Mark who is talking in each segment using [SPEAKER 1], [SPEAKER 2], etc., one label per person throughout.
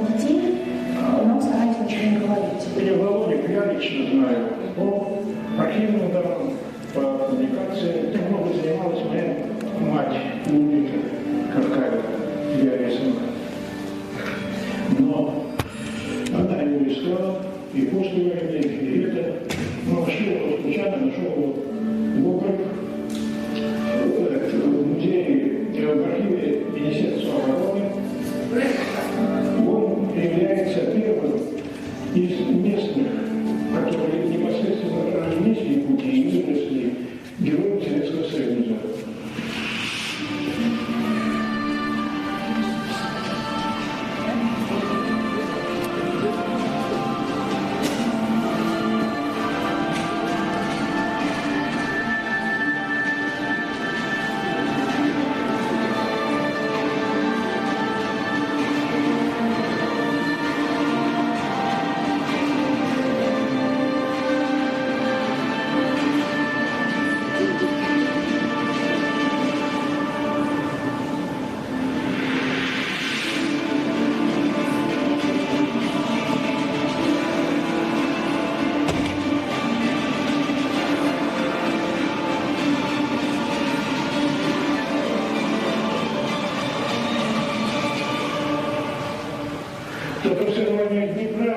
[SPEAKER 1] детей нам старались ничего не говорить.
[SPEAKER 2] Я Володик, я лично знаю по архивным данным, по публикации. Так много занималась моя мать, Луника Каркаева, Биоресенко. Но она его искала и после войны, и это. Но нашел его случайно, нашел его в округ, в музее, в архиве Министерства обороны. Он является первым из местных, которые непосредственно прожили в Якутии и выросли героем Советского Союза. За профессиональное Днепра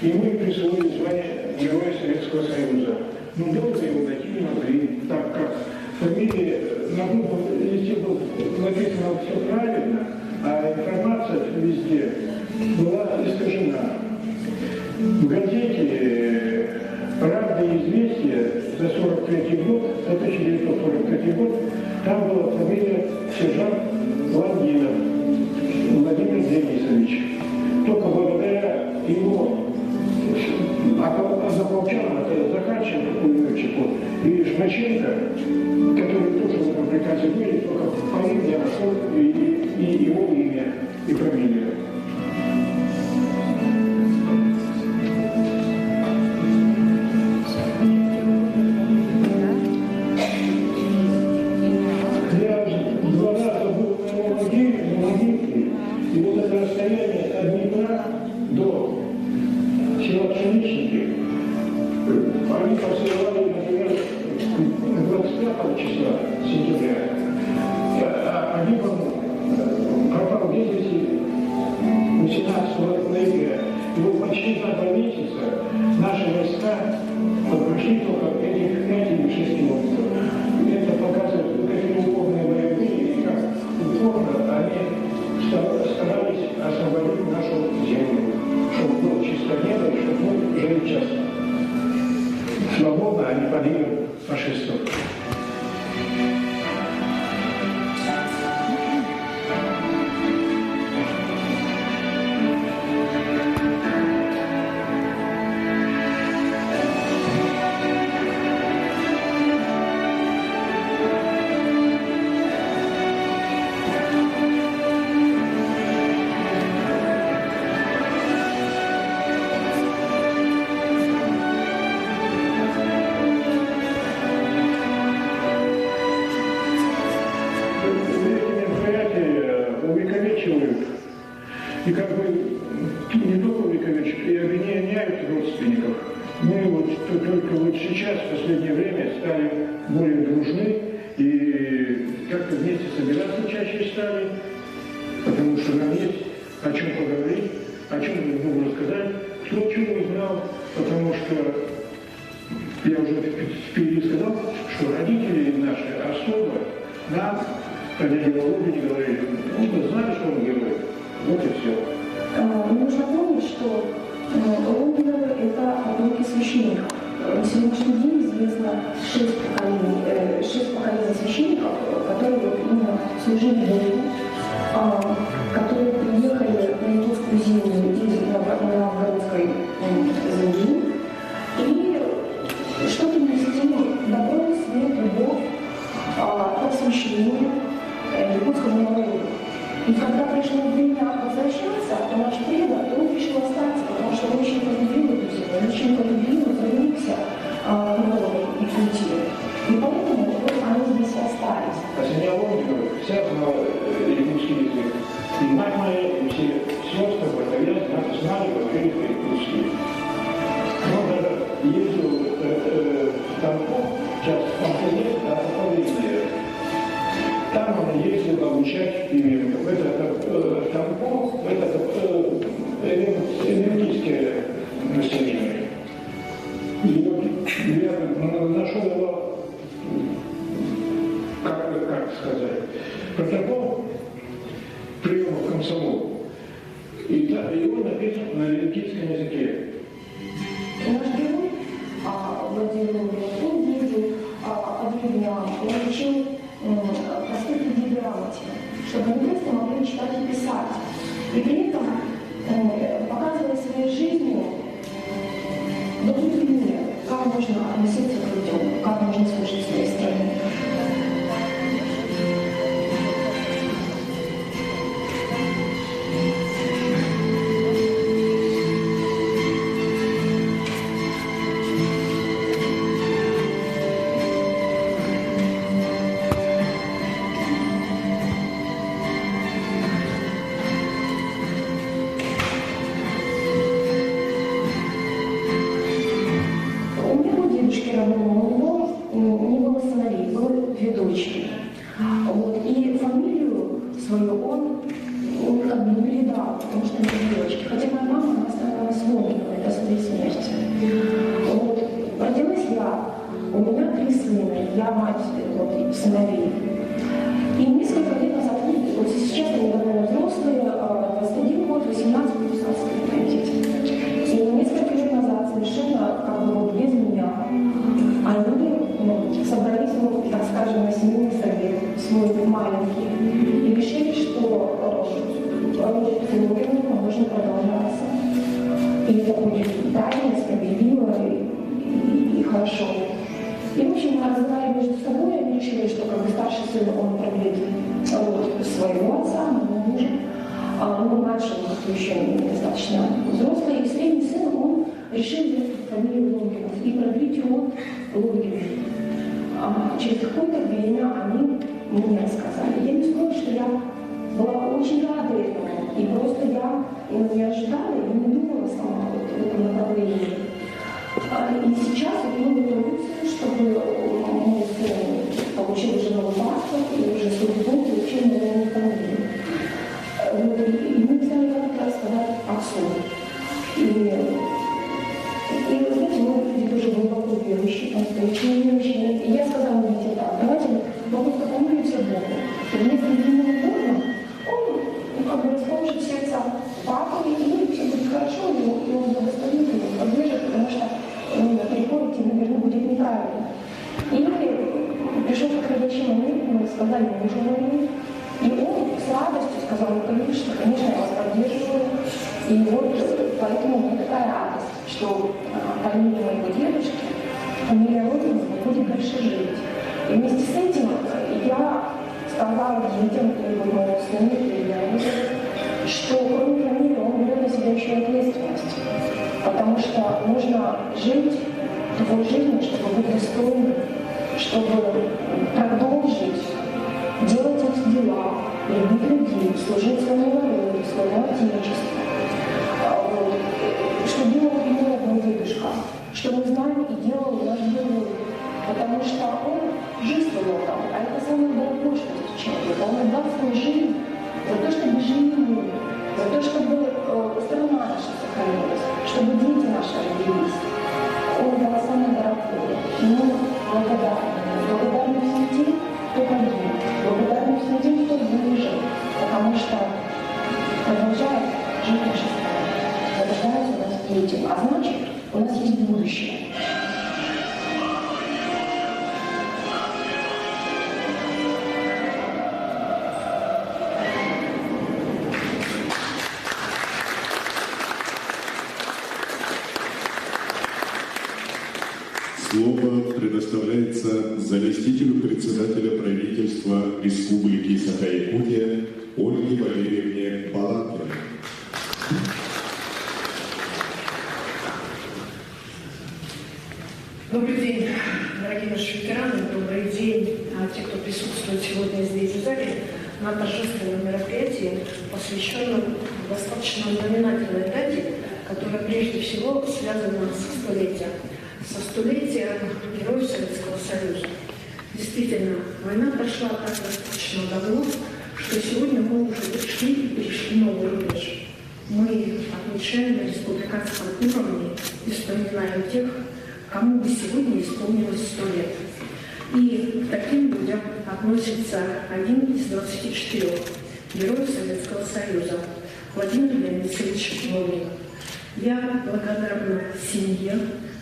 [SPEAKER 2] ему присвоили звание Героя Советского Союза. Но долго его найти не могли, так как фамилия на одном листе было написано все правильно, а информация везде была искажена. В газете «Правда и известия» за 1943 год, за 1943 год, там была фамилия сержант Лангинов Владимир Денисович. Только благодаря его заполчанам, это Захарченко, пулеметчику, и Жмаченко, которые тоже в этом приказе были, только по ним я нашел и его имя, и фамилию. Я 2 раза был на его могиле, и вот это расстояние от Днепра до села Пшеничники, они посылали, например, 25 числа сентября, а один пропал без вести 18 ноября. И вот почти за 2 месяца наши войска прошли только этих 5 или 6 километров. Это показывает, какие упорные бои были и как упорно они старались освободить нашу землю, чтобы было чисто небо и чтобы мы жили часто. Свободно, а не под именем фашистов. И как бы не только увековечивают, и объединяют родственников. Мы вот только вот сейчас, в последнее время, стали более дружны и как-то вместе собираться чаще стали, потому что нам есть о чем поговорить, о чем друг другу рассказать, кто чего узнал, потому что я уже впереди сказал, что родители наши особо нам, по дяде Володе, не говорили, мы знали, что он герой. Вот и все.
[SPEAKER 1] Нужно помнить, что Лонгиновы – это потомки священников. На сегодняшний день известно 6 поколений священников, которые вот именно служили Богу, которые приехали на Якутскую землю из Новгородской земли и что-то нести добро, свет, любовь, просвещение якутскому народу. И когда пришло время возвращаться, то наш предок, он решил остаться, потому что он очень полюбил эту землю, он очень полюбил и проникся народом и культурой. И поэтому вот они здесь и остались.
[SPEAKER 2] А семья Лонгинова вся знала якутский язык. И мать моя, и все сестры, нас знали в открытые пути. Он даже ездил в Тамбов, сейчас Пампеле, заповедные. Там он ездил обучать клиентов. Это Тамбов, это энергетическое население. И вот я нашел его, как сказать, протокол приема в комсомол. И он написан на энергетическом языке.
[SPEAKER 1] Наш герой, Владимир Ильич, он ездил по деревням, он учил простых людей грамоте, чтобы они просто могли читать и писать. И при этом показывая своей жизнью добрый пример, как можно относиться к людям, как можно служить своей стране. Вот. И фамилию свою он как бы не передал, потому что это девочки. Хотя моя мама, она оставалась Лондоном до своей смерти. Вот. Родилась я, у меня 3 сына, я мать вот, сыновей. И несколько лет назад, вот сейчас они довольно взрослые, 21 год, 18, 18 дети. И несколько лет назад совершенно как бы вот без меня они собрались, ну, так скажем, на семейный совет, свой маленький, и решили, что феноменом можно продолжаться. И это будет правильно, справедливо и хорошо. И, в общем, мы разговаривали между собой, и они решили, что как бы старший сын, он продлит вот, своего отца, моего мужа, но младший, он еще недостаточно взрослый, и средний сын, он решил взять фамилию Логинов и продлить его Логинов. Через какое-то время они мне рассказали. Я не скажу, что я была очень рада этому, и просто я не ожидала и не думала сама вот в этом направлении. И сейчас мы готовимся, чтобы мой сын получил уже новый паспорт и уже судьбу получил новую фамилию. И мы не знали, как это рассказать отцу. И вы знаете, мы люди тоже глубоко верующие, по-настоящему верующие. И я сказала мне так, давайте мы просто помолимся Богу. И если ему нужно, он как бы расположит сердце папы, и все будет хорошо, и он благословит его, поддержит, потому что приходите, наверное, будет неправильно. И пришел к ходячий момент, мы сказали мужу моему, и он с радостью сказал, ну, конечно, я вас поддерживаю. И вот поэтому у меня такая радость, что фамилия моего дедушки, фамилия Родины будет дальше жить. И вместе с этим я сказала детям, и моему сыну, что кроме фамилии он берет на себя еще и ответственность. Потому что нужно жить такой жизнью, чтобы быть достойным, чтобы продолжить делать эти дела, любить людей, служить своему народу, своему отечеству. Вот. Что делал именно мой дедушка, что мы знаем и делал наш герой. Потому что он жизненно там, а это самое дорогое, что есть человек. Он отдал свою жизнь за то, чтобы жили мы, за то, чтобы страна наша сохранилась, чтобы дети наши родились. Он дал самое дорогое. Мы благодарны. Благодарны всем тем, кто погиб. Благодарны всем тем, кто выжил. Потому что продолжает жить наша страна. Рождаются у нас дети. А значит, у нас есть будущее.
[SPEAKER 3] Слово предоставляется заместителю председателя правительства Республики Саха-Якутия Ольге Валерьевне Балакиной.
[SPEAKER 4] Добрый день, дорогие наши ветераны, добрый день, те, кто присутствует сегодня здесь в зале на торжественном мероприятии, посвященном достаточно знаменательной дате, которая прежде всего связана со столетием Героев Советского Союза. Действительно, война прошла так достаточно давно, что сегодня мы уже перешли новый рубеж. Мы отмечаем на республиканском уровне и вспоминаем тех, кому бы сегодня исполнилось 100 лет. И к таким людям относится один из 24 героев Советского Союза Владимир Леонидович Волгин. Я благодарна семье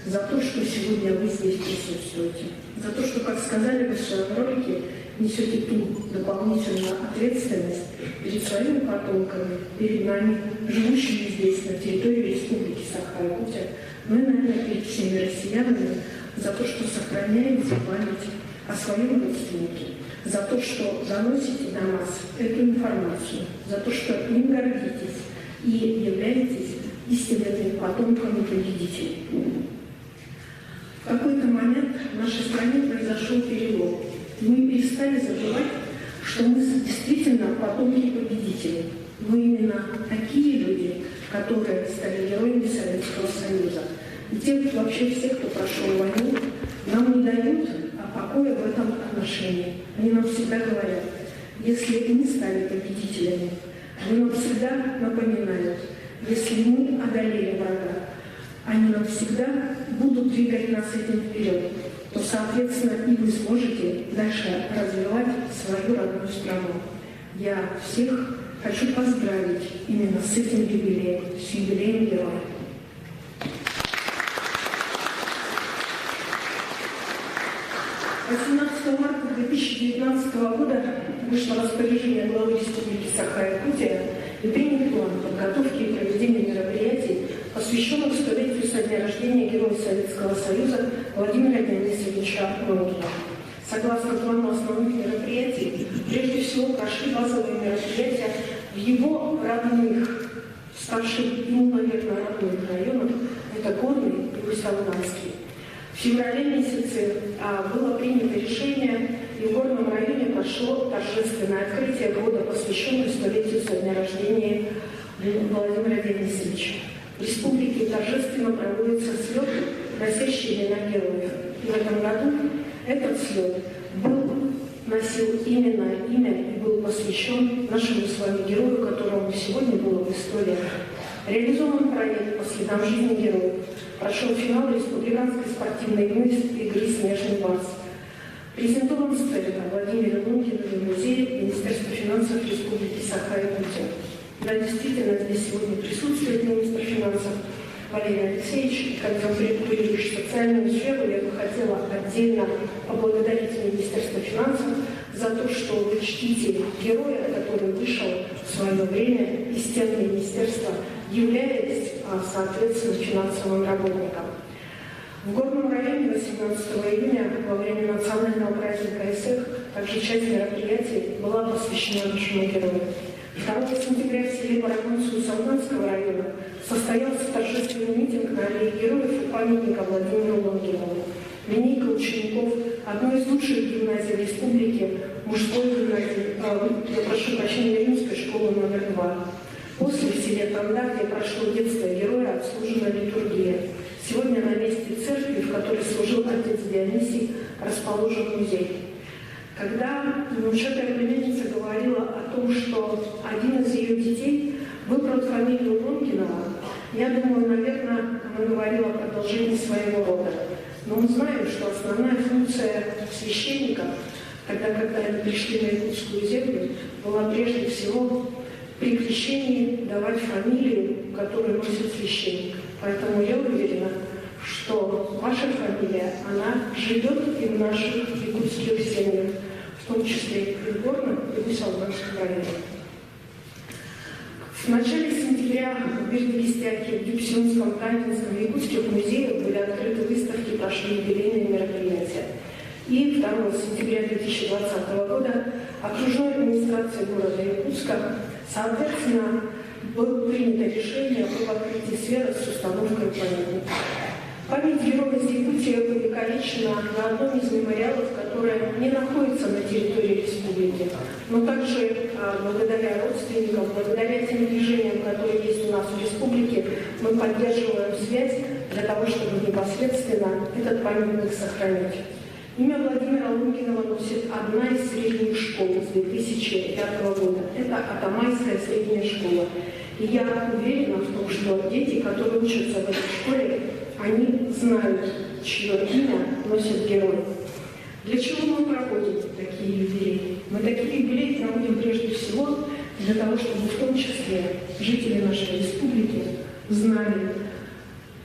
[SPEAKER 4] за то, что сегодня вы здесь присутствуете, за то, что, как сказали вы в своем ролике, несете ту дополнительную ответственность перед своими потомками, перед нами, живущими здесь, на территории Республики Саха-Якутия, ну и, наверное, перед всеми россиянами, за то, что сохраняете память о своем родственнике, за то, что доносите до нас эту информацию, за то, что им гордитесь и являетесь истинными потомками победителей. В какой-то момент в нашей стране произошел перелом. Мы перестали забывать, что мы действительно потомки победителей. Мы именно такие люди, которые стали героями Советского Союза. И те, вообще все, кто прошел войну, нам не дают покоя в этом отношении. Они нам всегда говорят, если мы стали победителями, они нам всегда напоминают, если мы одолели врага, они нам всегда будут двигать нас этим вперед, то, соответственно, и вы сможете дальше развивать свою родную страну. Я всех хочу поздравить именно с этим юбилеем, с юбилеем героя. 18 марта 2019 года вышло распоряжение главы Республики Саха-Якутия и принят план подготовки и проведения мероприятий, посвященных столетию со дня рождения Героя Советского Союза Владимира Леонидовича Волгина. Согласно плану основных мероприятий, прежде всего прошли базовые мероприятия в его родных, ставших ему, наверное, родных районах, это Горный и Усть-Алганский. В феврале месяце было принято решение, и в Горном районе прошло торжественное открытие года, посвященное столетию со дня рождения Владимира Леонидовича. В республике торжественно проводится слет, носящий имена героев. И в этом году этот слет носил именно имя и был посвящен нашему с вами герою, которому сегодня было бы 100 лет. Реализован проект «По следам жизни героев». Прошел финал республиканской спортивной игры «Снежный барс». Презентован стенд Владимира Волгина в музее Министерства финансов Республики Саха-Якутия. Да, действительно, здесь сегодня присутствует министр финансов Валерий Алексеевич. И как зампред в социальную сферу, я бы хотела отдельно поблагодарить Министерство финансов за то, что вы чтите героя, который вышел в свое время из стен министерства, являясь, соответственно, финансовым работником. В Горном районе 18 июня во время национального праздника СЭХ также часть мероприятий была посвящена нашему герою. 2 сентября в селе Барагунцу Усть-Алганского района состоялся торжественный митинг на аллее героев и памятника Владимиру Волгинову. Линейка учеников одной из лучших гимназий республики, мужской гимназии, римской школы номер 2. После в селе Танда, где прошло детство героя, отслужена литургия. Сегодня на месте церкви, в которой служил отец Дионисий, расположен музей. Когда внучатая племянница говорила о том, что один из ее детей выбрал фамилию Волгинова, я думаю, наверное, она говорила о продолжении своего рода. Но мы знаем, что основная функция священников, когда они пришли на якутскую землю, была прежде всего при крещении давать фамилию, которую носит священник. Поэтому я уверена, что ваша фамилия, она живет и в наших якутских семьях, в том числе и в Горном и в Усть-Алганском районе. В начале сентября в Бердикистяке, в Дюксионском, Каменском и якутских музеях были открыты выставки, прошли юбилейные мероприятия. И 2 сентября 2020 года окружной администрацией города Якутска, соответственно, было принято решение об открытии сферы с установкой памятника. Память героев из Якутии увековечена на одном из мемориалов, которое не находится на территории республики, но также благодаря родственникам, благодаря тем движениям, которые есть у нас в республике, мы поддерживаем связь для того, чтобы непосредственно этот памятник сохранить. Имя Владимира Лункинова носит одна из средних школ с 2005 года. Это Атамайская средняя школа. И я уверена в том, что дети, которые учатся в этой школе, они знают, чье имя носит герой. Для чего мы проводим такие юбилеи? Мы такие юбилеи проводим прежде всего для того, чтобы в том числе жители нашей республики знали,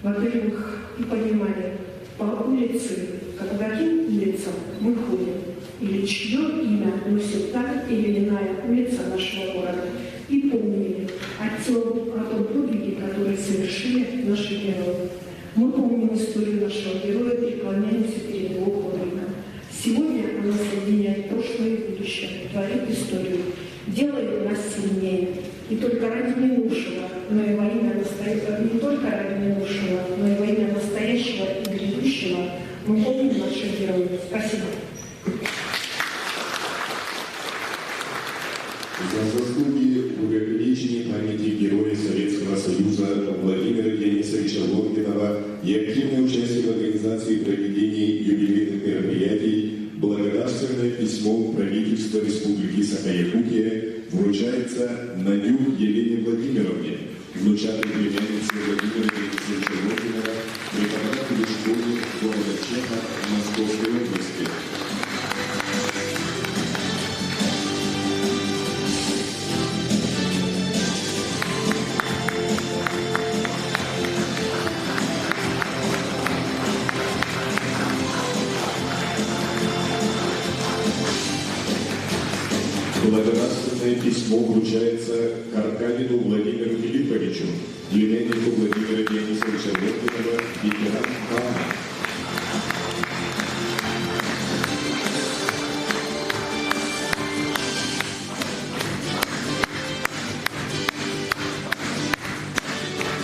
[SPEAKER 4] во-первых, и понимали по улице, по каким улицам мы ходим, или чье имя носит та или иная улица нашего города, и помнили о том подвиге, который совершили наши герои. Мы помним историю нашего героя, преклоняемся перед его подвигом. Сегодня она соединяет прошлое и будущее, творит историю, делает нас сильнее. И только ради минувшего, но и во имя не только ради минувшего, но и во имя настоящего и грядущего мы помним наших героев. Спасибо.
[SPEAKER 3] За заслуги в увековечении памяти Героя Советского Союза Владимира Денисовича Лункинова и активное участие в организации и проведении юбилейных мероприятий благодарственное письмо правительства Республики Саха-Якутия вручается Надюк Елене Владимировне, внучатой племяннице Владимира Денисовича Лункинова, преподавателю школы города Чеха Московской области. Благодарственное письмо вручается Каркавину Владимиру Филипповичу, племяннику Владимира Денисовича Лункинова, ветеран КАМА.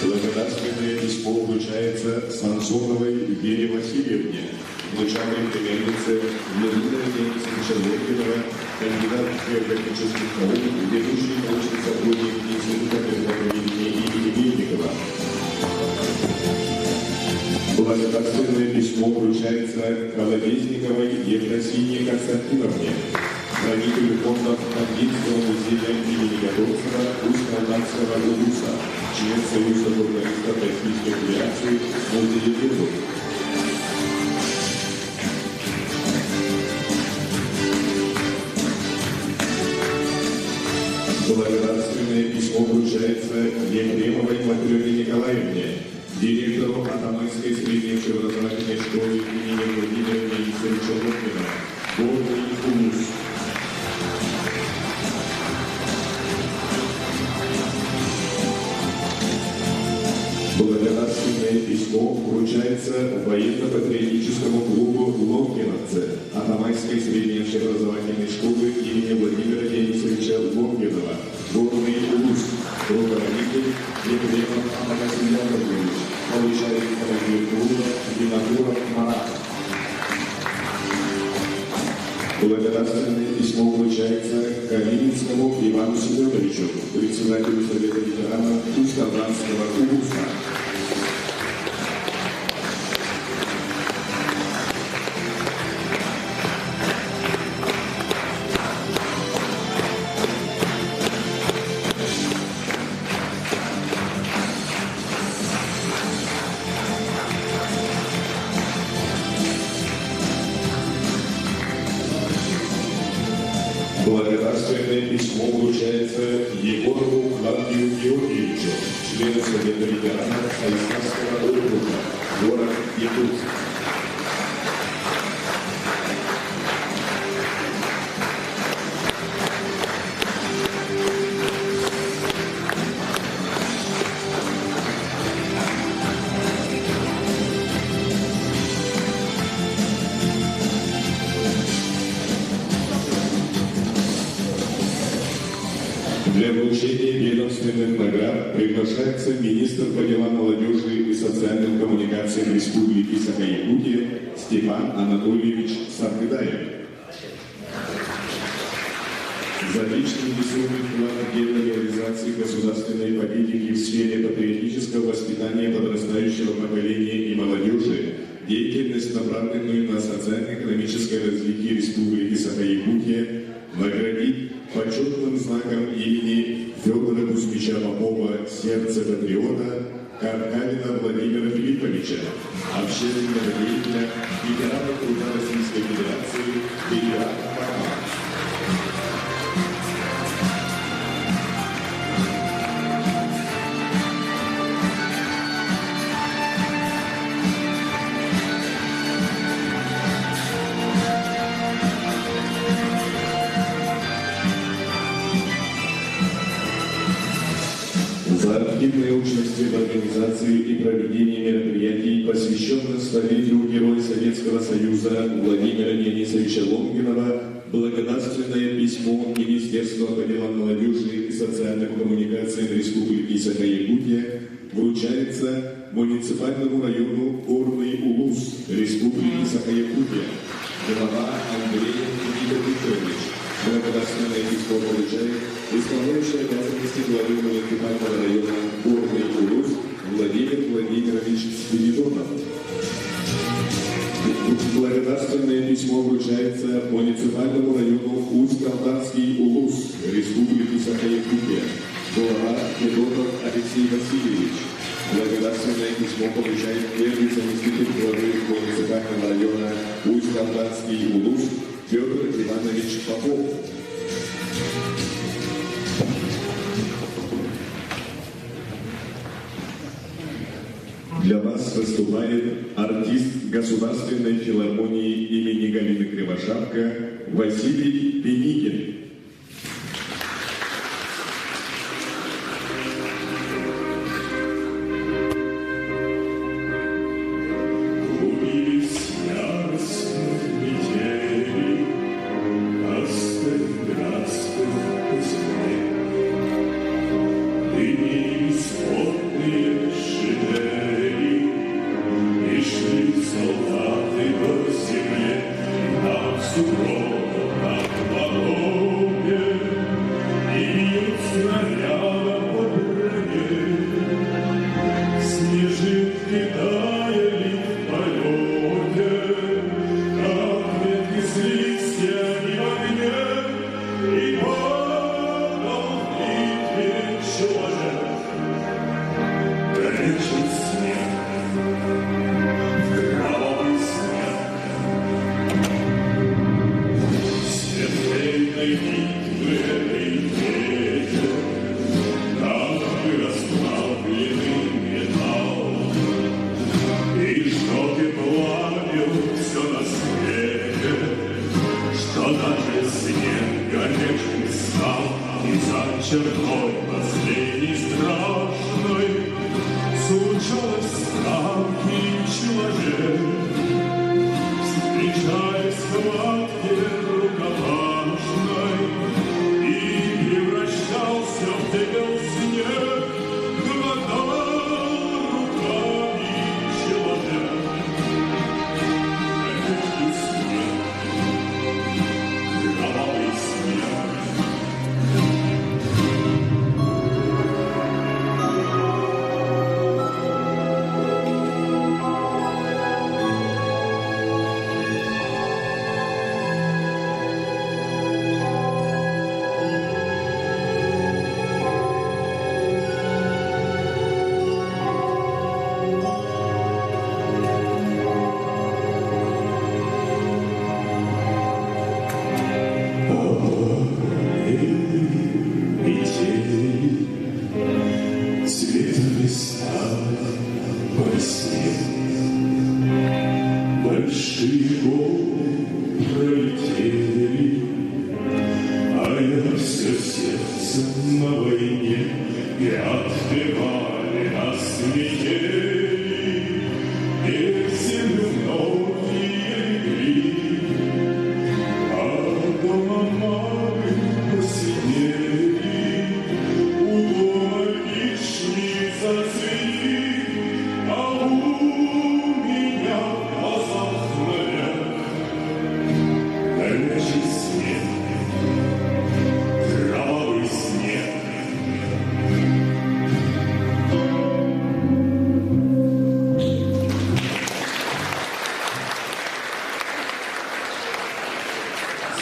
[SPEAKER 3] Благодарственное письмо вручается Самсоновой Вере Васильевне, внучатой племяннице Владимира Денисовича Лункинова, кандидат географических наук, ведущий научный сотрудник Института природоведения имени Мельникова. Благодарственное письмо вручается Колодезниковой Евросинье Константиновне, хранителю фондов Кандинского музея имени Годовцева Усть-Молдавского УГУСа, член Союза журналистов Российской Федерации, музея Гербов. Благодарственное письмо вручается Ефремовой Матрене Николаевне, директору Атаманской средней общеобразовательной школы имени Владимира Денисовича Лункинова, города Якутск. Благодарственное письмо вручается военно-патриотическому клубу «Лункиновцы» Атаманской средней общеобразовательной школы имени Владимира Денисовича Лункинова, города Якутск, руководитель Ефремов Афанасий Яковлевич, получает командир клуба Винокуров Марат. Благодарственное письмо вручается Калининскому Ивану Семеновичу, председателю Совета ветеранов Усть-Казанского УГУСа. Благодарственное письмо вручается Егорову Клавдию Георгиевичу, члену Совета ветеранов Александрского округа, город Якутск. Для вручение ведомственных наград приглашается министр по делам молодежи и социальным коммуникациям Республики Саха-Якутия Степан Анатольевич Саркыдаев. За личный весомый вклад в дело реализации государственной политики в сфере патриотического воспитания подрастающего поколения и молодежи, деятельность, направленную на социально-экономическое развитие Республики Саха-Якутия, наградить почетным знаком имени Федора Кузьмича Попова «Сердце патриота» Каркавина Владимира Филипповича, общественного деятеля, ветерана труда Российской Федерации, ветерана войны. За активное участие в организации и проведении мероприятий, посвященных столетию Героя Советского Союза Владимира Денисовича Лонгинова, благодарственное письмо Министерства по делам молодежи и социальным коммуникациям Республики Саха-Якутия вручается муниципальному району Горный Улус Республики Саха-Якутия. Глава Андрей Викторович. Благодарственное письмо получает исполняющий обязанности главы муниципального района Горный Улус Владимир Владимирович Спиридонов. Благодарственное письмо вручается муниципальному району Усть-Калданский Улус Республики Саха-Якутия. Глава Федотов Алексей Васильевич. Благодарственное письмо получает первый заместитель главы муниципального района Усть-Калданский Улус Федор Иванович Попов. Для вас выступает артист Государственной филармонии имени Галины Кривошапко Василий Пеникин.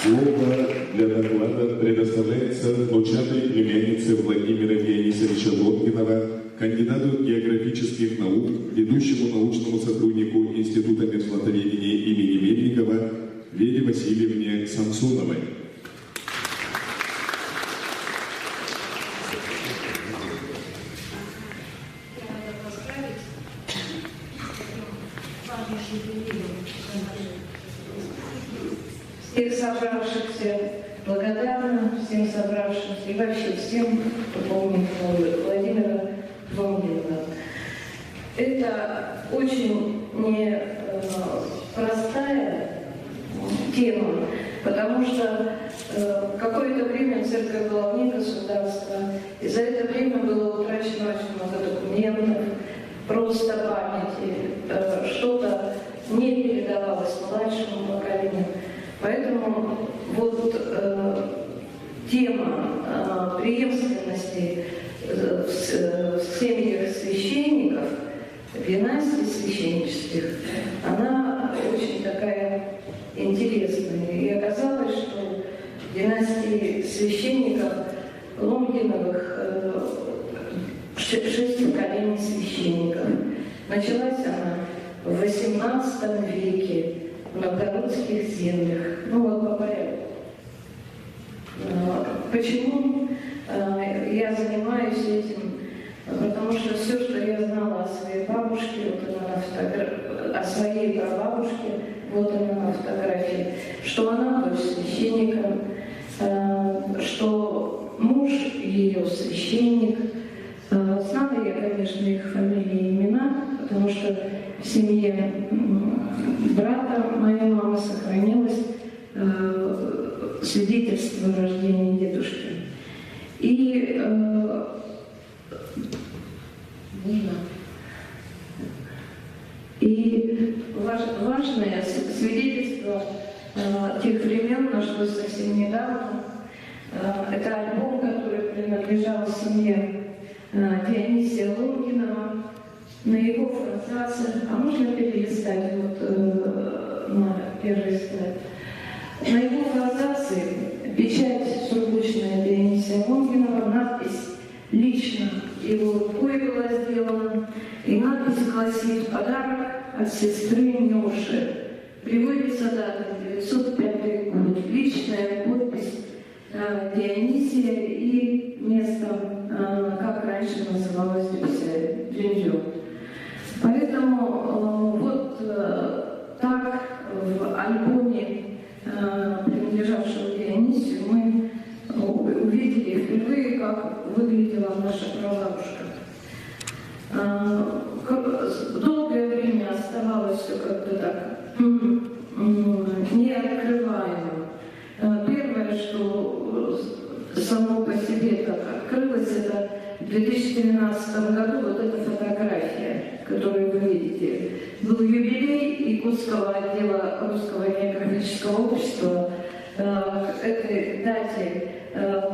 [SPEAKER 3] Слово для доклада предоставляется внучатой племяннице Владимира Дионисовича Лонгинова, кандидату географических наук, ведущему научному сотруднику Института межфлотоведения имени Мельникова Вере Васильевне Самсоновой.
[SPEAKER 5] Всех собравшихся благодарна, всем собравшимся и вообще всем, кто помнит Владимира Лонгинова. Это очень непростая тема, потому что какое-то время церковь была вне государства, и за это время было утрачено очень много документов, просто памяти, что-то не передавалось младшему поколению. Поэтому вот тема преемственности в семьях священников, династий священнических, она очень такая интересная. И оказалось, что в династии священников Лонгиновых 6 поколений священников. Началась она в XVIII веке в новгородских землях. Ну вот по порядку. Почему я занимаюсь этим? Потому что все, что я знала о своей бабушке, вот она о своей прабабушке, вот она на фотографии, что она дочь священника, что муж ее священник. Знала я, конечно, их фамилии и имена, потому что в семье брата моей мамы сохранилось свидетельство о рождении дедушки. И важное свидетельство тех времен нашлось совсем недавно. Это альбом, который принадлежал семье Дионисия Лонгинова, на его фразации, а можно перелистать на первый слайд. На его фразации печать сургучная Дионисия Лонгинова, надпись лично его рукой была сделана, и надпись гласит: «Подарок от сестры Нюши». Приводится дата 905 год, личная подпись Дионисия и место, как раньше называлось Дзюньцзю. Поэтому вот так в альбоме, принадлежавшем Дионисию, мы увидели впервые, как выглядела наша прабабушка. Долгое время оставалось все как-то так неоткрываемо. Первое, что само по себе так открылось, это в 2013 году вот эта фотография, которую вы видите. Был юбилей Якутского отдела Русского географического общества. К этой дате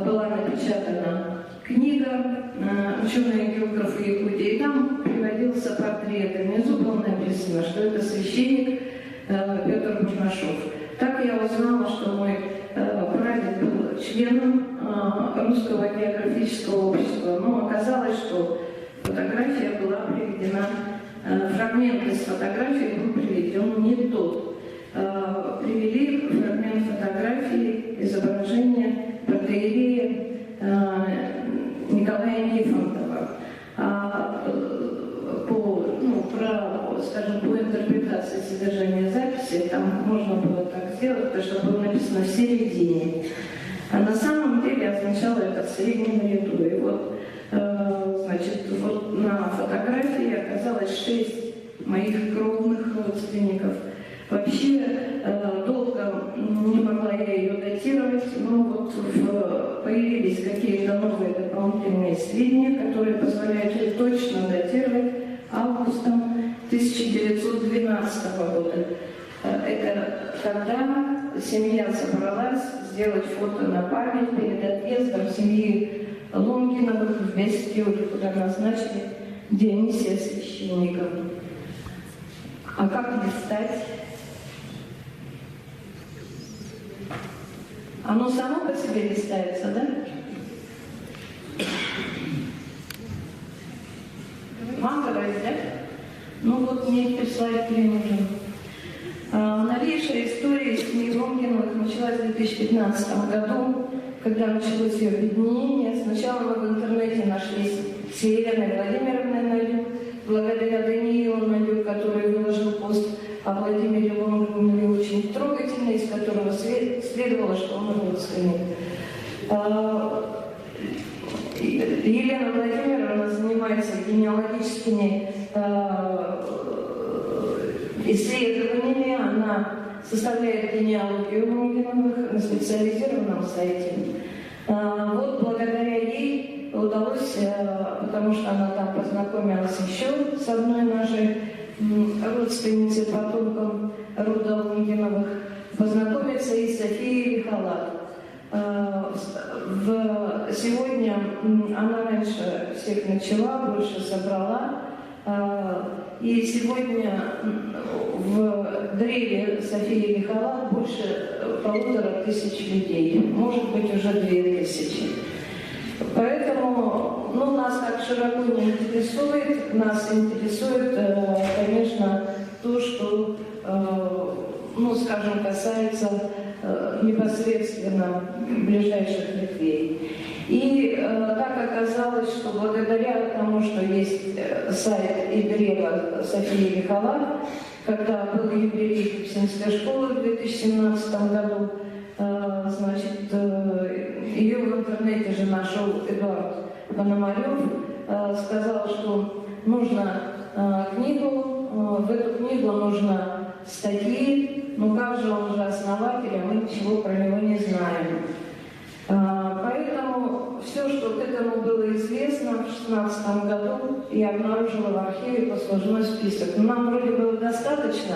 [SPEAKER 5] была напечатана книга «Ученые географы Якутии», и там приводился портрет. И внизу было написано, что это священник Петр Бурнашов. Так я узнала, что мой прадед был членом Русского географического общества. Но оказалось, что фотография была приведена, фрагмент из фотографии был приведен не тот. Привели фрагмент фотографии, изображения протоиерея Николая Нифонтова. По интерпретации содержания записи, там можно было так сделать, потому что было написано «в середине». А на самом деле означало это «в среднем ряду». И вот, значит, вот на фотографии оказалось 6 моих кровных родственников. Вообще долго не могла я ее датировать, но вот появились какие-то новые дополнительные сведения, которые позволяют ее точно датировать августом 1912 года. Это когда семья собралась сделать фото на память перед отъездом семьи Лунгиновых в Вестюль, куда назначили Дионисия священником. А как листать? Оно само по себе листается, да? Вам говорить, да? Ну вот мне теперь слайд нужен. Новейшая история семьи Лунгиновых началась в 2015 году, когда началось ее объединение. Сначала мы в интернете нашлись с Еленой Владимировной Налюк, благодаря Даниилу Налюк, который выложил пост о Владимире Лунгинове очень трогательный, из которого следовало, что он родственник. Елена Владимировна занимается генеалогическими исследованиями, она составляет генеалогию Лунгиновых на специализированном сайте. Вот благодаря ей удалось, потому что она там познакомилась еще с одной нашей родственницей, потомком рода Лунгиновых, познакомиться и с Софией Лихолад. Сегодня она раньше всех начала, больше собрала. И сегодня в древе Софии Лихолад больше 1500 людей, может быть уже 2000. Поэтому нас так широко не интересует. Нас интересует, конечно, то, что, скажем, касается непосредственно ближайших ветвей. И так оказалось, что благодаря тому, что есть сайт и древо Софии Лихолад, когда был юбилей Кипсинской школы в 2017 году, ее в интернете же нашел Эдуард Пономарев, сказал, что нужно книгу, в эту книгу нужно статьи, как же он же основатель, а мы ничего про него не знаем. Поэтому все, что к этому было известно в 2016 году, я обнаружила в архиве послужной список. Нам вроде было достаточно,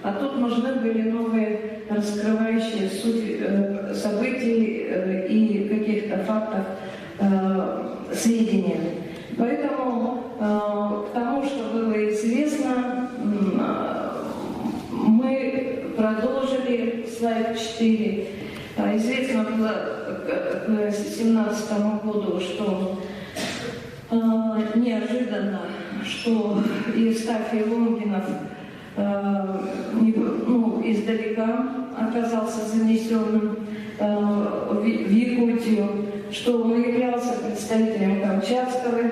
[SPEAKER 5] а тут нужны были новые раскрывающие суть событий и каких-то фактов сведения. Поэтому к тому, что было известно, мы продолжили слайд 4. Известно было к 2017 году, что неожиданно, что Евстафий Лунгинов издалека оказался занесенным в Якутию, что он являлся представителем Камчатского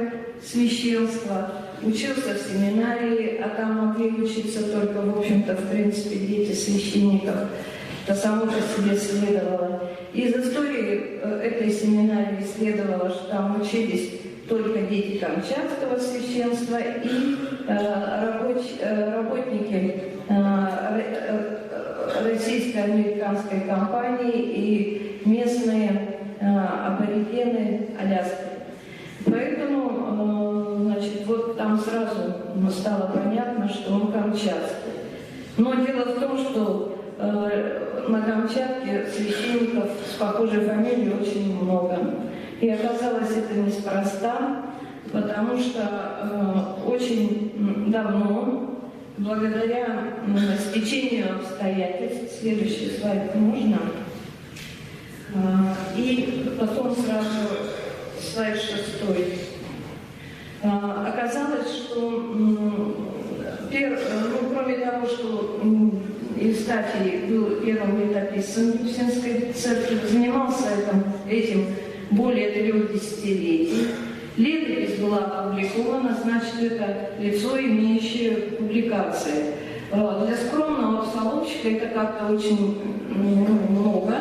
[SPEAKER 5] священства, учился в семинарии, а там могли учиться только, в общем-то, в принципе, дети священников. Это само по себе следовало. Из истории этой семинарии следовало, что там учились только дети Камчатского священства и работники российско-американской компании и местные аборигены Аляски. Поэтому, вот там сразу стало понятно, что он камчатский. Но дело в том, что на Камчатке священников с похожей фамилией очень много. И оказалось это неспроста, потому что очень давно, благодаря стечению обстоятельств, следующий слайд можно, и потом сразу слайд 6. Оказалось, что кроме того, что Евстафий был первым летописцем Кипсинской церкви, занимался этим более 3 десятилетий. Летопись была опубликована, значит, это лицо, имеющее публикации. Для скромного псаломщика это как-то очень много.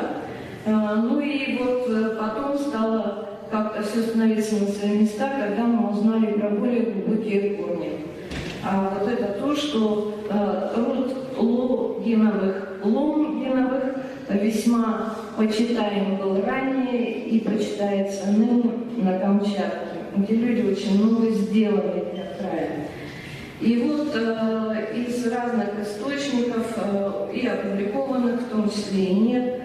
[SPEAKER 5] И вот потом стало как-то все становиться на свои места, когда мы узнали про более глубокие корни. А вот это то, что род Лунгиновых весьма почитаем был ранее и почитается ныне на Камчатке, где люди очень много сделали для края. И вот из разных источников, и опубликованных, в том числе и нет,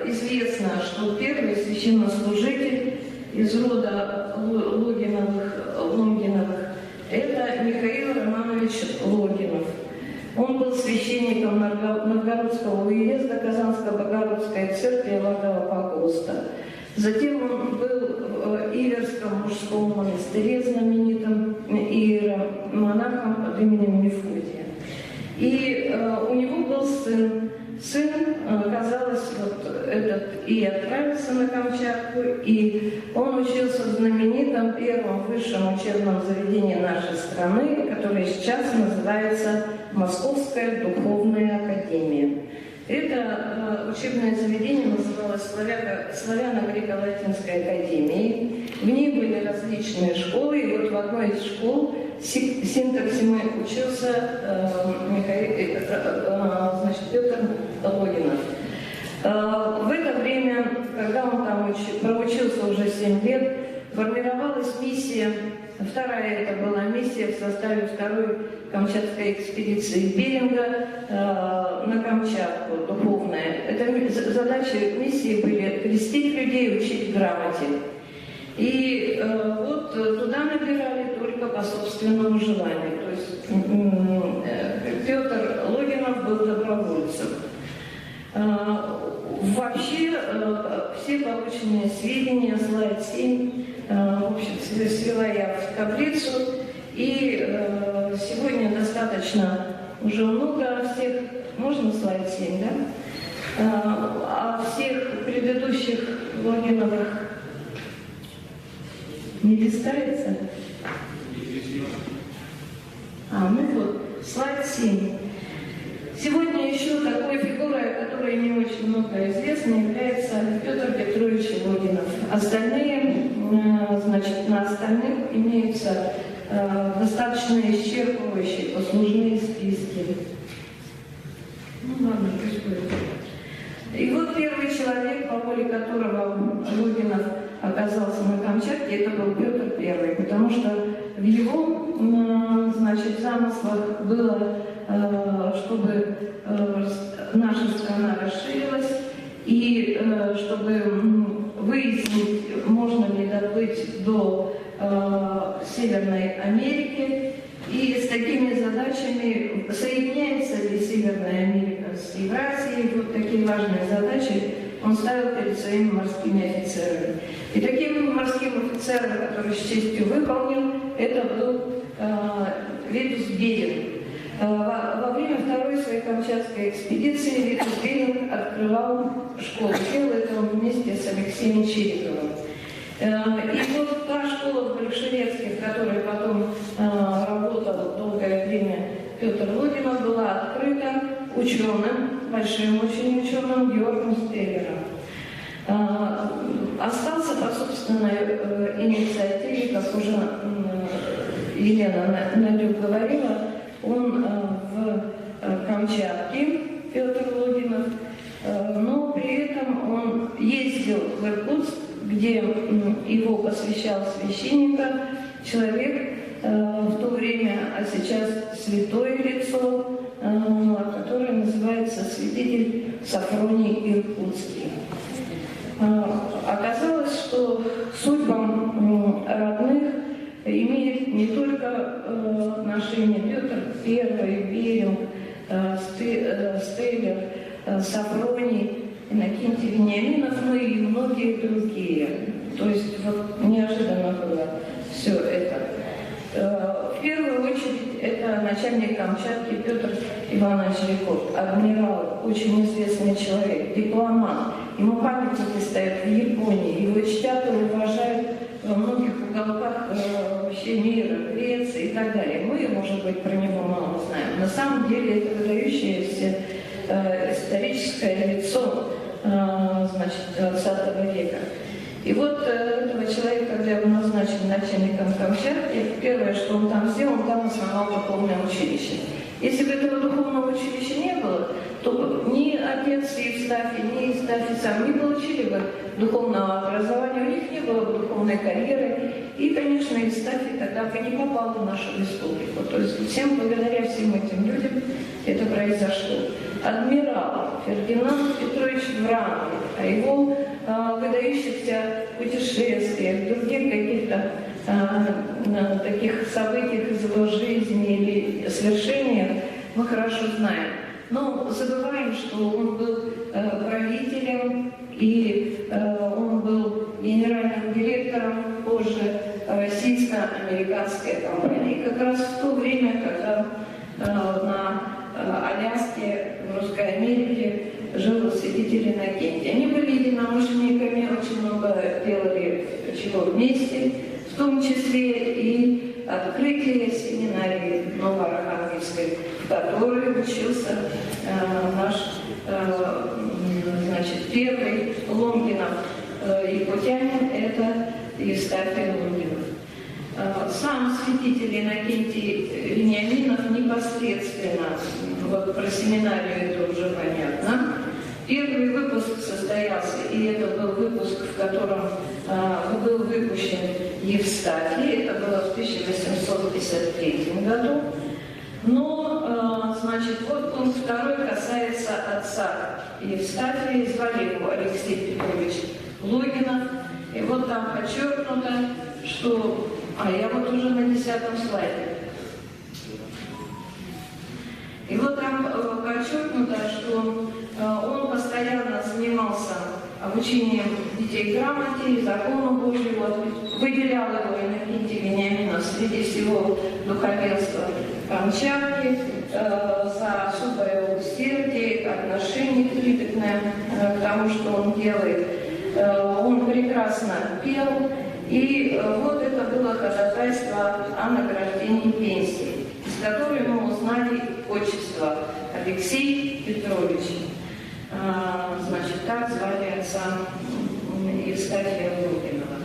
[SPEAKER 5] известно, что первый священнослужитель из рода Логиновых это Михаил Романович Логинов. Он был священником Новгородского уезда Казанско-Богородской церкви Иванова Погоста. Затем он был в Иверском мужском монастыре знаменитым иеромонахом под именем Мефодия. И у него был сын. Сын, казалось, вот этот и отправился на Камчатку, и он учился в знаменитом первом высшем учебном заведении нашей страны, которое сейчас называется Московская духовная академия. Это учебное заведение называлось Славяно-Греко-Латинской академией. В ней были различные школы, и вот в одной из школ синтаксиме учился Петр Логинов. В это время, когда он там проучился уже 7 лет, формировалась миссия, вторая это была миссия в составе второй Камчатской экспедиции Беринга на Камчатку, духовная. Задачи миссии были крестить людей, учить грамоте. И вот туда набирали только по собственному желанию. То есть Петр Логинов был добровольцем. Вообще все полученные сведения, слайд 7, в общем, свела я в таблицу. И сегодня достаточно уже много всех, можно слайд 7, да? О всех предыдущих Логиновых не листается? Ну вот, слайд 7. Сегодня еще такой фигурой, о которой не очень много известно, является Петр Петрович Логинов. Остальные, значит, на остальных имеются достаточно исчерпывающие послужные списки. Ну ладно, пусть будет. И вот первый человек, по воле которого Логинов оказался на Камчатке, это был Петр I, потому что в его, значит, замыслах было, чтобы наша страна расширилась и чтобы выяснить, можно ли доплыть до Северной Америки, и с такими задачами, соединяется ли Северная Америка с Евразией, вот такие важные задачи он ставил перед своими морскими офицерами. И таким морским офицером, который с честью выполнил, это был Витус Беринг. Во время второй своей Камчатской экспедиции Витус Беринг открывал школу. Делал это он вместе с Алексеем Чириковым. И вот та школа в Большерецке, в которой потом работал долгое время Петр Логинов, была открыта ученым, большим очень ученым Георгом Стеллером. Остался по собственной инициативе, как уже Елена Надюк говорила, он в Камчатке, Петр Логинов, но при этом он ездил в Иркутск, где его посвящал священника человек в то время, а сейчас святое лицо, которое называется святитель Сафроний Иркутский. Оказалось, что судьбам родных имеет не только отношение Петр I, Беринг, Стеллер, Сафроний, Иннокентий Вениаминов, но и многие другие. То есть вот неожиданно было все это. В первую очередь это начальник Камчатки Петр Иванович Рекорд, адмирал, очень известный человек, дипломат. Ему памятники стоят в Японии, его чтят и уважают во многих уголках вообще мира, Греции и так далее. Мы, может быть, про него мало знаем. На самом деле это выдающееся историческое лицо, значит, 20 века. И вот этого человека, когда его назначили начальником Камчатки, первое, что он там сделал, он там основал духовное училище. Если бы этого духовного училища не было, то ни отец Евстафий, ни Евстафий сам не получили бы духовного образования, у них не было бы духовной карьеры. И, конечно, Евстафий тогда бы не попал в нашу республику. То есть всем благодаря всем этим людям это произошло. Адмирал Фердинанд Петрович Врангель, о его выдающихся путешествиях, других каких-то таких событиях из его жизни или свершениях мы хорошо знаем. Но забываем, что он был правителем и он был генеральным директором позже российско-американской компании. И как раз в то время, когда на Аляске, в Русской Америке жил святитель Иннокентий. Они были единомышленниками, очень много делали чего вместе, в том числе и открытие семинарии Новоархангельской, в которой учился наш первый Лонгинов якутянин, это Евстафий Лонгинов. Сам святитель Иннокентий Вениаминов непосредственно, вот про семинарию это уже понятно. Первый выпуск состоялся, и это был выпуск, в котором был выпущен Евстафий, это было в 1853 году. Но, вот пункт второй касается отца Евстафия, звали его Алексей Петрович Логинов. И вот там подчеркнуто, что... я вот уже на 10-м слайде. И вот там подчеркнуто, что он постоянно занимался обучением детей грамоте и закону Божьему, выделял его Иннокентий Вениаминов среди всего духовенства Камчатки за особое усердие, отношение трепетное к тому, что он делает. Он прекрасно пел, и вот это было ходатайство о награждении пенсии, из которой мы узнали отчество Алексей Петрович. Так звали отца Евстафия Логинова.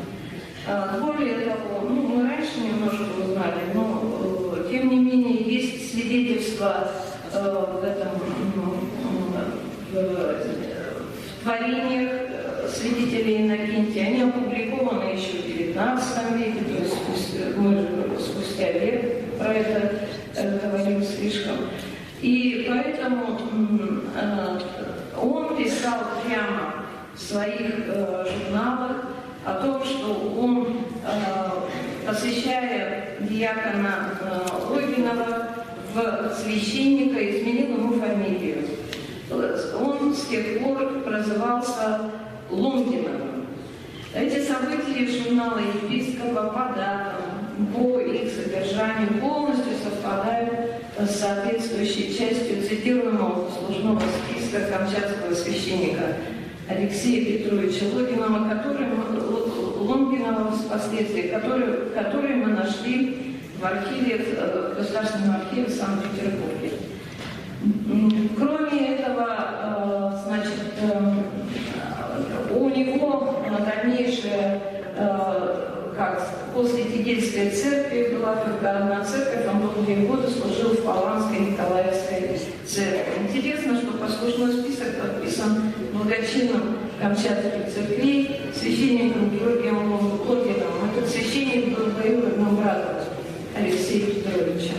[SPEAKER 5] Более того, мы раньше немножко узнали, но тем не менее есть свидетельства в творениях святителей Иннокентия. Они опубликованы еще в XIX веке, то есть мы спустя век про это говорим слишком. И поэтому он писал прямо в своих журналах о том, что он, посвящая диакона Логинова в священника, изменил ему фамилию. Он с тех пор прозывался Лонгиновым. Эти события журнала епископа по датам, по их содержанию полностью совпадают с соответствующей частью цитируемого послужного списка камчатского священника Алексея Петровича Логинова, впоследствии, который мы нашли в архиве, в Государственном архиве в Санкт-Петербурге. Кроме этого, у него дальнейшее, после Тегельской церкви была только одна церковь, он был 2 года служил в Паланской Николаевской церкви. Интересно, что послужной список подписан благочинным камчатских церквей священником Георгием Логиновым. Этот священник был двоюродным братом Алексея Петровича.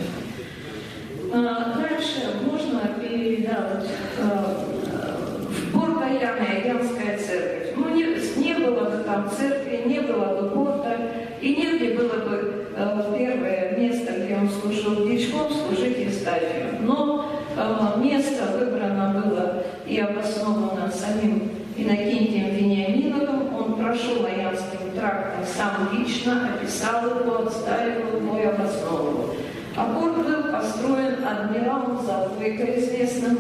[SPEAKER 5] Дальше можно передать в порт Аянская церковь. Не было бы там церкви, не было бы порта, и негде было бы первое место, где он служил дьячком, служить Евстафию. Но место выбрано было и обосновано самим Иннокентием Вениаминовым. Он прошел Аянским трактом, сам лично описал его, отстаивал его и обосновывал. А порт был построен адмиралом Запвейко известным,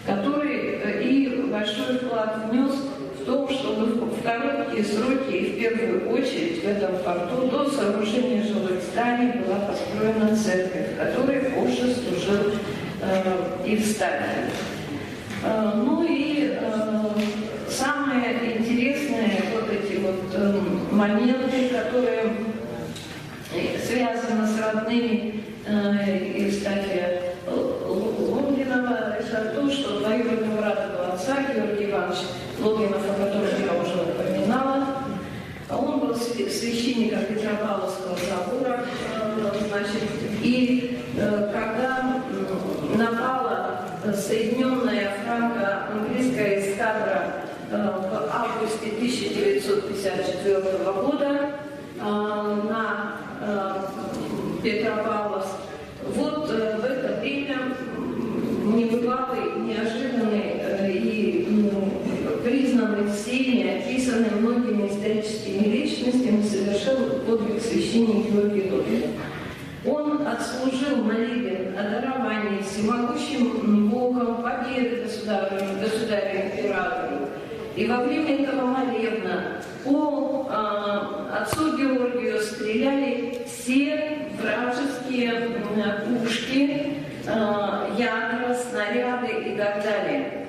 [SPEAKER 5] который и большой вклад внес в том, чтобы в короткие сроки и в первую очередь в этом порту до сооружения жилых зданий была построена церковь, в которой позже служил Евстафий. самые интересные вот эти вот моменты, которые связаны с родными, и, кстати, Логинова, это то, что двоюродного брата отца Георгий Иванович Логинов, о котором я уже упоминала, он был священником Петропавловского собора, значит, и когда напала Соединенная франко-английская эскадра в августе 1954 года на Петропавловск, вот в это время небывалый, неожиданный и признанный всеми, описанный многими историческими личностями, совершил подвиг священник Георгий Логинов. Он отслужил молебен о даровании всемогущим Богом победы государю-императору. И во время этого молебна по отцу Георгию стреляли все вражеские пушки, ядра, снаряды и так далее.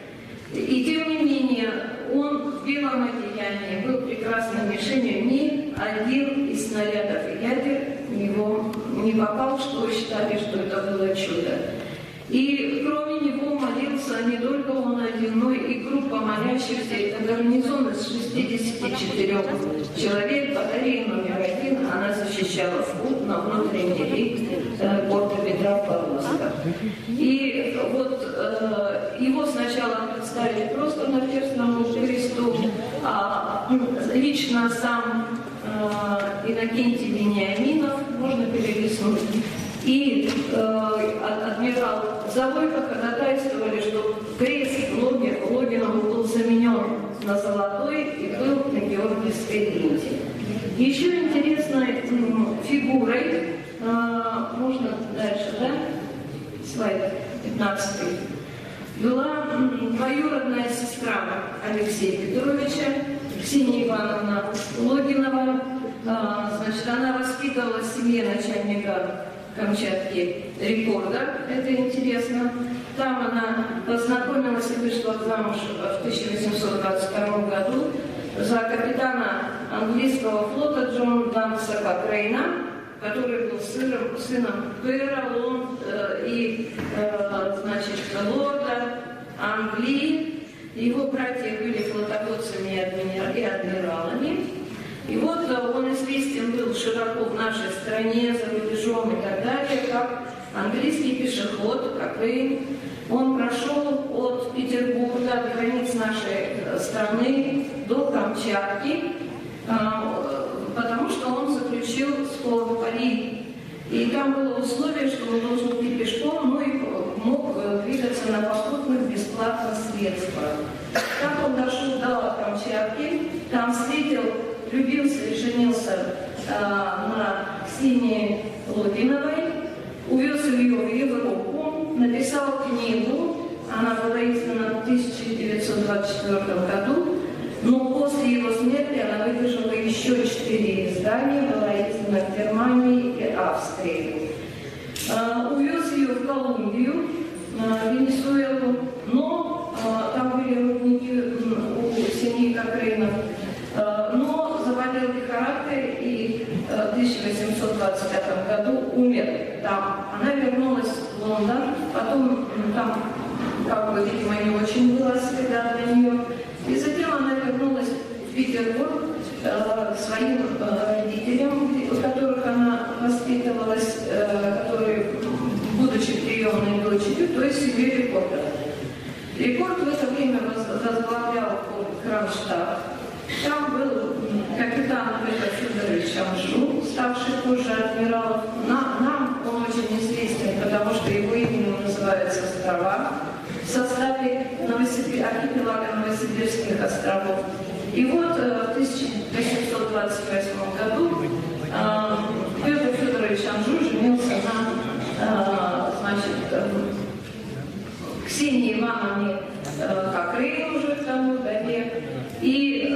[SPEAKER 5] И тем не менее, он в белом одеянии был прекрасной мишенью, ни один из снарядов и ядер его не попал, что считали, что это было чудо. И кроме него молился не только он один, но и группа молящихся. Это гарнизон из 64 человек, батарея номер 1, она защищала вход на внутренний лик порта Петропавловска. И вот его сначала представили просто на Наперстному кресту, а лично сам Иннокентий Вениаминов, можно перелистнуть, и адмирал Завойко ходатайствовали, что крест Логинова был заменен на золотой и был на георгиевской ленте. Еще интересной фигурой, можно дальше, да? Слайд 15. Была двоюродная сестра Алексея Петровича, Ксения Ивановна Логинова. Значит, она воспитывала в семье начальника Камчатки Рекорда, это интересно. Там она познакомилась и вышла замуж в 1822 году за капитана английского флота Джона Данса Кокрейна, который был сыном Пэра и значит, лорда Англии. Его братья были флотоводцами и адмиралами. И вот он известен был широко в нашей стране, за рубежом и так далее, как английский пешеход, Кокрейн. Он прошел от Петербурга, от границ нашей страны до Камчатки, потому что он заключил спор в Пари. И там было условие, что он должен идти пешком, но и мог двигаться на попутных бесплатных средствах. Так он дошел до Камчатки, там встретил, влюбился и женился на Ксении Логиновой, увез ее в Европу, написал книгу, она была издана в 1924 году, но после его смерти она выдержала еще 4 издания, была издана в Германии и Австрии. Увез ее в Колумбию, Венесуэлу, но там были рудники у семьи Кокрейнов, но заболел лихорадкой и в 1825 году умер там. Она вернулась в Лондон, потом там, как бы, видимо, не очень была среда для нее. И затем она вернулась в Петербург к своим родителям, у которых она воспитывалась, которые, будучи приемной дочерью, то есть семьей Рекорда. Рекорд в это время возглавлял Кронштадт. Там был капитан Петр Федорович Анжу, ставший позже адмиралом. Нам он очень известен, потому что его именем называются острова в составе архипелага Новосибирских островов. И вот в 1828 году Петр Федорович Анжу женился на Ксении Ивановне Кокрейн уже в тому году. И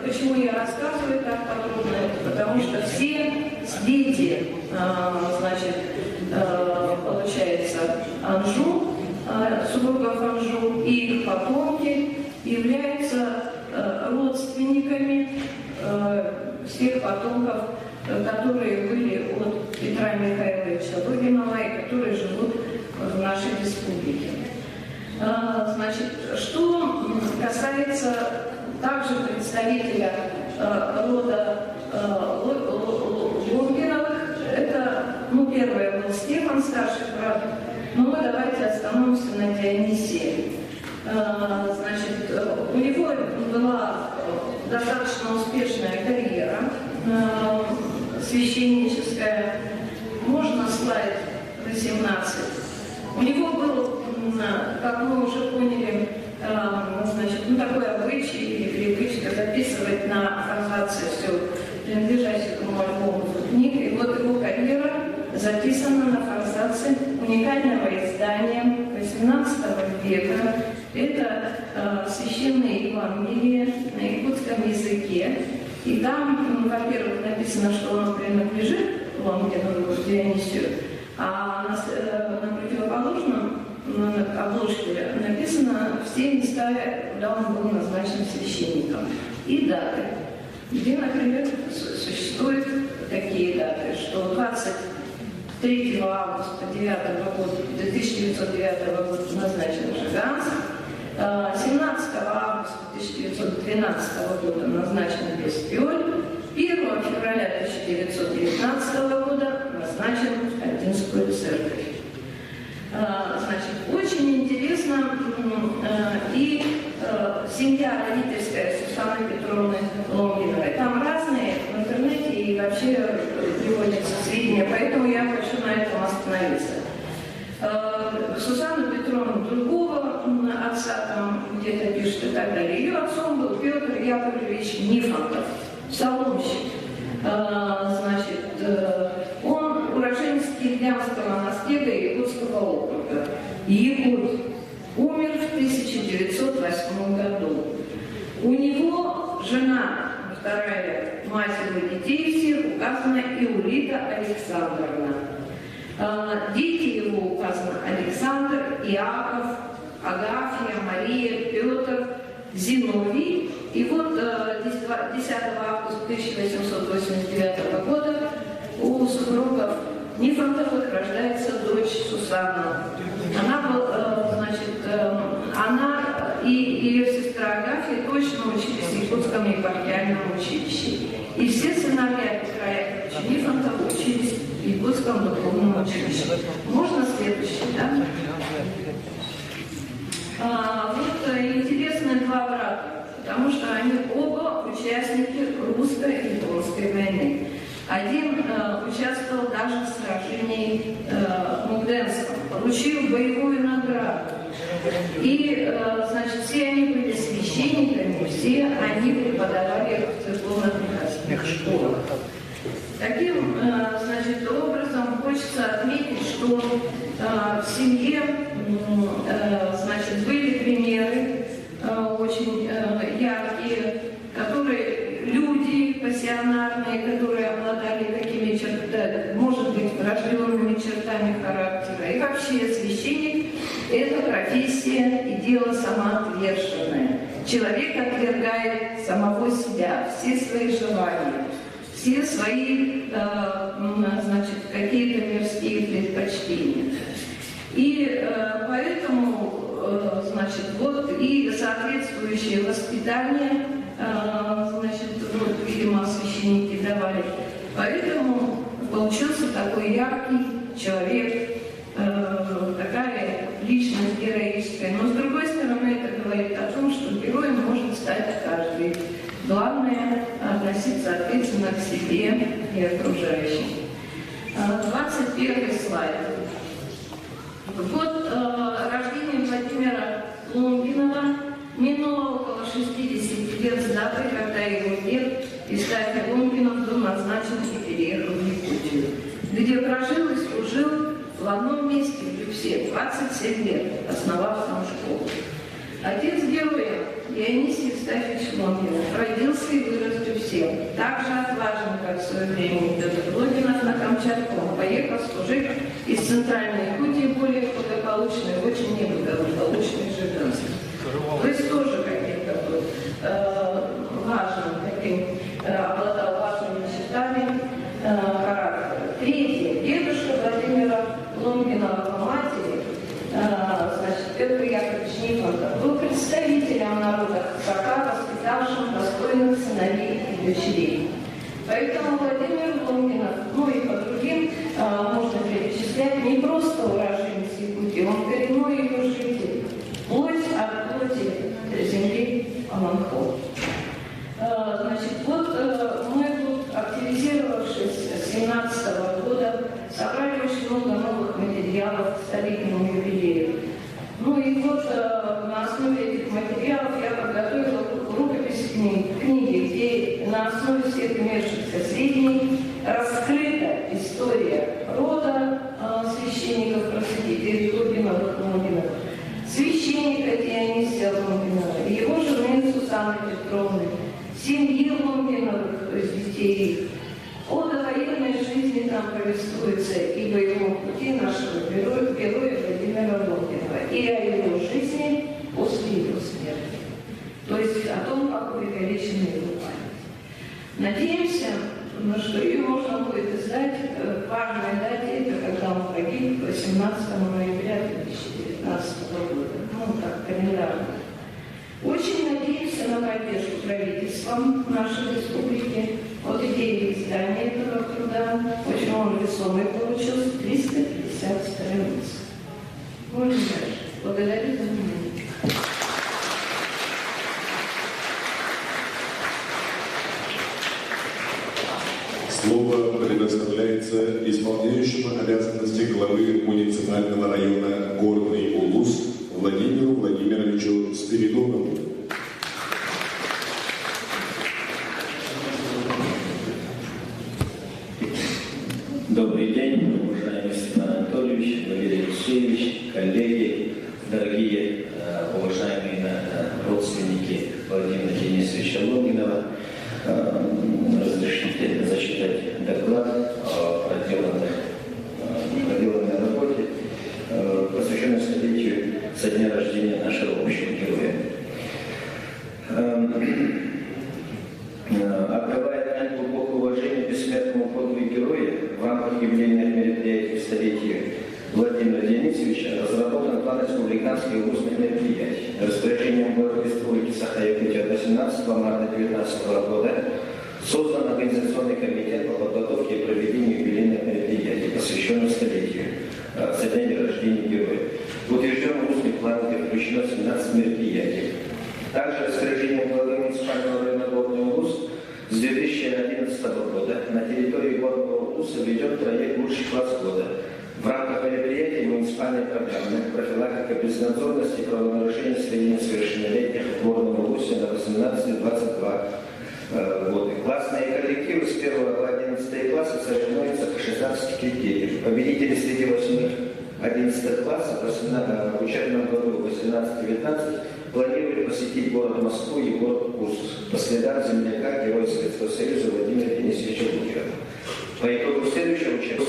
[SPEAKER 5] почему я рассказываю так подробно? Потому что все дети, получается, Анжу, супругов Анжу и их потомки являются всех потомков, которые были от Петра Михайловича Логинова и которые живут в нашей республике. Значит, что касается также представителя рода Логиновых, это, первое был Стефан, старший брат, но мы давайте остановимся на Дионисии. Значит, у него была достаточно успешная карьера священническая, можно слайд 18. У него был, как мы уже поняли, значит, такой обычай или привычка записывать на форзаце все принадлежащее этому альбому книг. И вот его карьера записана на форзаце уникального издания XVIII века. Это священные Евангелия на якутском языке. И там, во-первых, написано, что он принадлежит Лонгину Дионисию, а на противоположном обложке написано все места, куда он был назначен священником. И даты, где, например, существуют такие даты, что 23 августа 1909 года назначен Жиганск, 17 августа 1912 года назначен Беспиоль, 1 февраля 1919 года назначен в Ходынскую церковь. Значит, очень интересно, и семья родительская Сусанны Петровны Лонгиновой. Там разные в интернете и вообще приводятся сведения, поэтому я хочу на этом остановиться. Сусанна Петровна другого отца там где-то пишет и так далее. Ее отцом был Петр Яковлевич Нифонтов, псаломщик. Значит, он уроженец Кирьянского наследа Якутского округа. Якут. Умер в 1908 году. У него жена, вторая мать его детей всех, указана Иулита Александровна. Дети его указаны Александр, Иаков, Агафья, Мария, Петр, Зиновий. И вот 10 августа 1889 года у супругов Нифонтовых рождается дочь Сусанна. Она и ее сестра Агафья точно учились в Якутском епархиальном училище. И все сыновья Петра Яковлевича Нифонтова учились в Якутском духовном училище. Можно следующий, да? Вот интересные два брата, потому что они оба участники русско-японской войны. Один участвовал даже в сражении Мугденском, получил боевую награду. И, значит, все они были священниками, все они преподавали в церковно-приходских школах. Таким, значит, образом хочется отметить, что в семье, значит, были примеры очень яркие, которые люди пассионарные, которые обладали такими чертами, может быть, врожденными чертами характера. И вообще священник – это профессия и дело самоотверженное. Человек отвергает самого себя, все свои желания, все свои, значит, какие-то мирские предпочтения. И поэтому, значит, вот и соответствующее воспитание, значит, вот, видимо, священники давали. Поэтому получился такой яркий человек, такая личность героическая. Но, с другой стороны, это говорит о том, что героем может стать каждый. Главное – относиться ответственно к себе и окружающим. 21 слайд. Вот рождение Владимира Лонгинова минуло около 60 лет с даты, когда его дед Исаакий Лонгинов был назначен и переехал в Якутию, где прожил и служил в одном месте в Люксе 27 лет, основав там школу. Отец героя Дионисий Евстафьевич Лонгинов родился и вырос в Люксе. Так же отважен, как в свое время Петр Лонгинов на Камчатку, он поехал служить из Центральной Якутии, более благополучной, очень неблагополучной Жиганск. То есть тоже каким-то важным таким дочерей. Поэтому Владимир Лунгинов, ну и по другим, можно перечислять, не просто уроженец Якутии, он коренной ее житель, вплоть от плоти земли Аманхол. Значит, вот мы тут, активизировавшись с 2017 года, собрали очень много новых материалов к столетнему юбилею. Ну и вот на основе этих материалов я подготовила рукопись книги, где на основе всех имеющихся сведений раскрыта история рода священников, просветителей Лунгиновых, священника Дионисия Лунгинова, его жены Сусанны Петровны, семьи Лунгиновых, то есть детей их. О довоенной жизни там повествуется и боевом пути нашего героя Владимира Лунгинова, и о его жизни после его смерти. То есть о том, как увековечена его память. Надеемся, что ее можно будет издать в важной дате, это когда он погиб, 18 ноября 2019 года. Ну, так, календарно. Очень надеемся на поддержку правительством нашей республики. Вот идея издания этого труда, очень он весомый получился, 350 страниц. Можно дальше. Благодарю за внимание.
[SPEAKER 3] Слово предоставляется исполняющему обязанности главы муниципального района Горный Улус Владимиру Владимировичу Спиридонову.
[SPEAKER 6] Добрый день, уважаемый Степан Анатольевич, Валерий Алексеевич, коллеги, дорогие, уважаемые родственники Владимира Денисовича Лунгинова. Разрешите зачитать доклад о проделанной работе, посвященной столетию со дня рождения нашего общего героя. Открывая дань глубокого уважения бессмертному подвигу героя, в рамках юбилейных мероприятий к столетию Владимира Денисовича разработан план республиканских и областных мероприятий. Распоряжением главы Республики Саха-Якутия от 18 марта 2019 года создан организационный комитет по подготовке и проведению юбилейных мероприятий, посвященных столетию со дня рождения героя. В утвержденном устный план включено 17 мероприятий. Также распоряжением главы муниципального района Горный Улус с 2011 года на территории Горного Улуса ведет проект «Лучший класс года». В рамках мероприятий муниципальной программы профилактика безнадзорности и правонарушений среди несовершеннолетних в Горном Улусе на 18-22 годы. Классные коллективы с 1 по 11 класса соревнуются по 16 критериев. Победители среди 8-11 классов в учебном году 18-19 планировали посетить город Москву и город Курск по следам земляка, героя Советского Союза Владимира Денисовича Лунгинова. По итогу следующего учебного